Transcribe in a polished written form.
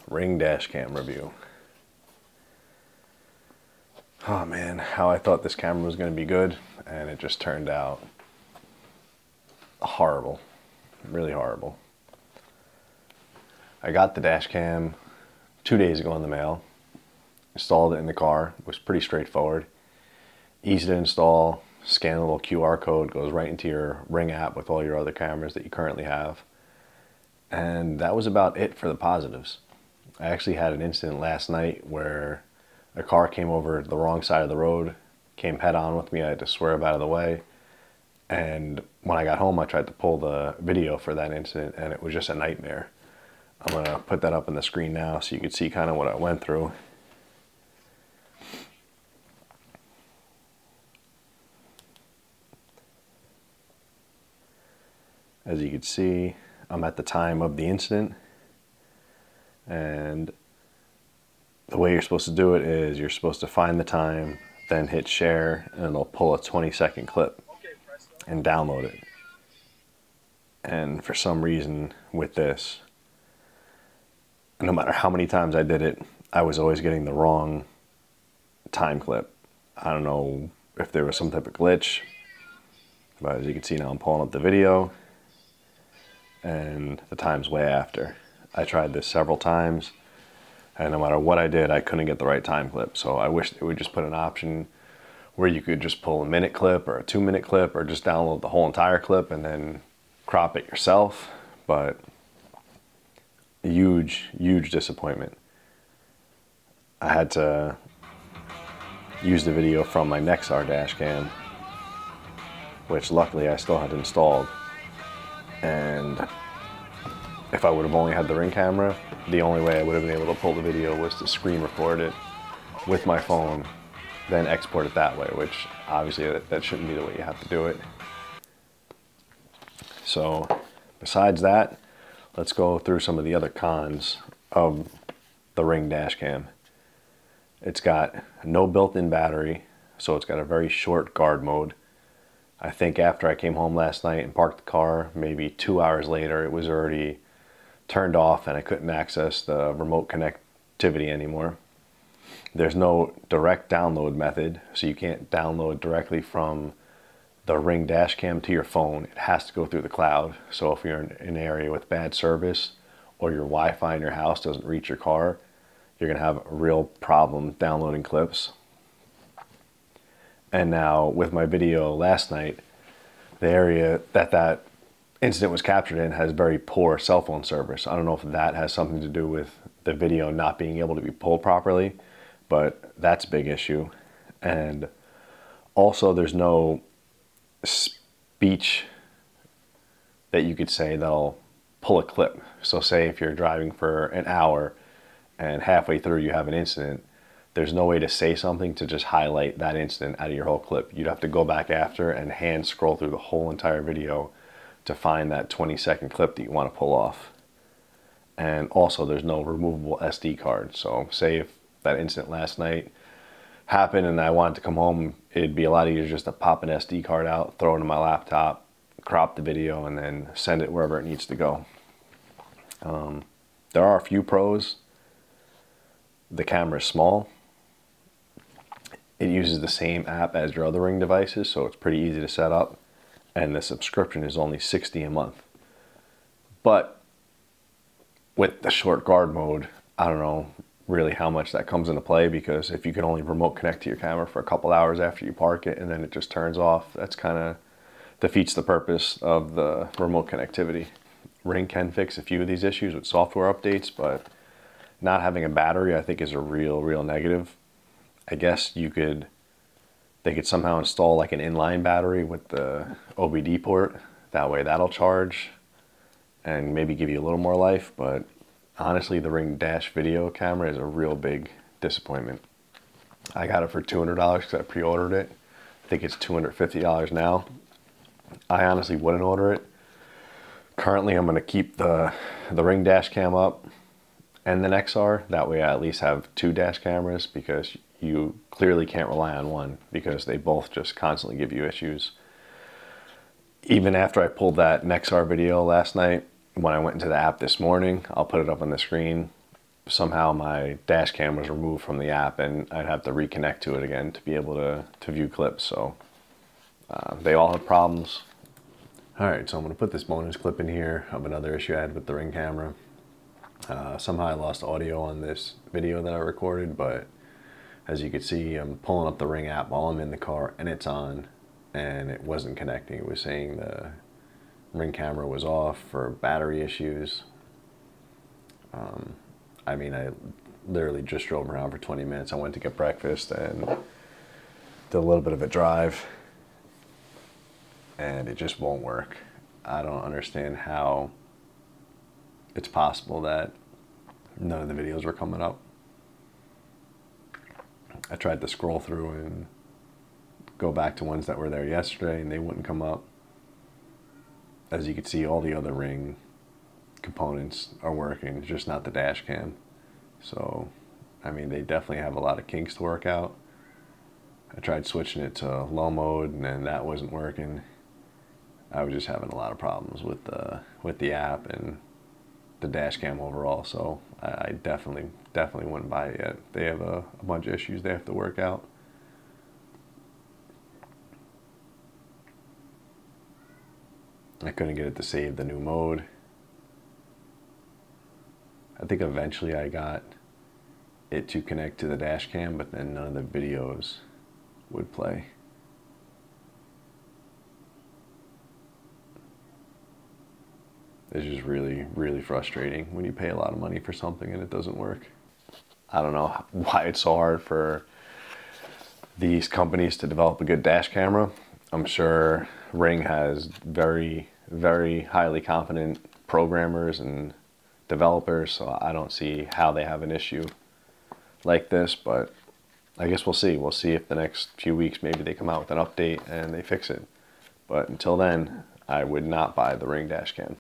Ring dash cam review. Oh man, how I thought this camera was going to be good, and it just turned out horrible. Really horrible. I got the dash cam 2 days ago in the mail. Installed it in the car. It was pretty straightforward. Easy to install. Scan a little QR code, goes right into your Ring app with all your other cameras that you currently have. And that was about it for the positives. I actually had an incident last night where a car came over the wrong side of the road, came head on with me. I had to swerve out of the way. And when I got home, I tried to pull the video for that incident, and it was just a nightmare. I'm gonna put that up on the screen now so you can see kind of what I went through. As you can see, I'm at the time of the incident, and the way you're supposed to do it is you're supposed to find the time, then hit share, and it'll pull a 20-second clip and download it. And for some reason with this, no matter how many times I did it, I was always getting the wrong time clip. I don't know if there was some type of glitch, but as you can see now, I'm pulling up the video and the time's way after. I tried this several times, and no matter what I did, I couldn't get the right time clip. So I wish they would just put an option where you could just pull a minute clip or a 2-minute clip, or just download the whole entire clip and then crop it yourself. But huge disappointment. I had to use the video from my Nexar dash cam, which luckily I still had installed. And if I would have only had the Ring camera, the only way I would have been able to pull the video was to screen record it with my phone, then export it that way, which obviously that shouldn't be the way you have to do it. So besides that, let's go through some of the other cons of the Ring dash cam. It's got no built-in battery, so it's got a very short guard mode. I think after I came home last night and parked the car, maybe 2 hours later, it was already turned off and I couldn't access the remote connectivity anymore. There's no direct download method, so you can't download directly from the Ring dash cam to your phone. It has to go through the cloud. So if you're in an area with bad service, or your Wi-Fi in your house doesn't reach your car, you're gonna have a real problem downloading clips. And now with my video last night, the area that incident was captured in has very poor cell phone service. I don't know if that has something to do with the video not being able to be pulled properly, but that's a big issue. And also there's no speech that you could say that'll pull a clip. So say if you're driving for an hour and halfway through you have an incident, there's no way to say something to just highlight that incident out of your whole clip. You'd have to go back after and hand scroll through the whole entire video to find that 20-second clip that you want to pull off. And also there's no removable SD card. So say if that incident last night happened and I wanted to come home, it'd be a lot easier just to pop an SD card out, throw it in my laptop, crop the video, and then send it wherever it needs to go. There are a few pros. The camera is small. It uses the same app as your other Ring devices, so it's pretty easy to set up. And the subscription is only $60 a month. But with the short guard mode, I don't know really how much that comes into play, because if you can only remote connect to your camera for a couple hours after you park it and then it just turns off, that's kind of defeats the purpose of the remote connectivity. Ring can fix a few of these issues with software updates, but not having a battery I think is a real negative. I guess they could somehow install like an inline battery with the OBD port. That way that'll charge and maybe give you a little more life, but honestly the Ring dash video camera is a real big disappointment. I got it for $200 because I pre-ordered it. I think it's $250 now. I honestly wouldn't order it. Currently I'm going to keep the Ring dash cam up and the Nexar. That way I at least have 2 dash cameras, because you clearly can't rely on one because they both just constantly give you issues. Even after I pulled that Nexar video last night, when I went into the app this morning, I'll put it up on the screen, somehow my dash cam was removed from the app and I'd have to reconnect to it again to be able to view clips. So they all have problems. Alright, so I'm going to put this bonus clip in here of another issue I had with the Ring camera. Somehow I lost audio on this video that I recorded, but as you can see, I'm pulling up the Ring app while I'm in the car and it's on, and it wasn't connecting. It was saying the Ring camera was off for battery issues. I mean, I literally just drove around for 20 minutes. I went to get breakfast and did a little bit of a drive, and it just won't work. I don't understand how it's possible that none of the videos were coming up. I tried to scroll through and go back to ones that were there yesterday and they wouldn't come up. As you can see, all the other Ring components are working, just not the dash cam. So, I mean, they definitely have a lot of kinks to work out. I tried switching it to low mode and then that wasn't working. I was just having a lot of problems with the app and the dash cam overall, so I definitely wouldn't buy it yet. They have a bunch of issues they have to work out. I couldn't get it to save the new mode. I think eventually I got it to connect to the dash cam, but then none of the videos would play. It's just really, really frustrating when you pay a lot of money for something and it doesn't work. I don't know why it's so hard for these companies to develop a good dash camera. I'm sure Ring has very, very highly competent programmers and developers, so I don't see how they have an issue like this, but I guess we'll see. We'll see if the next few weeks maybe they come out with an update and they fix it. But until then, I would not buy the Ring dash cam.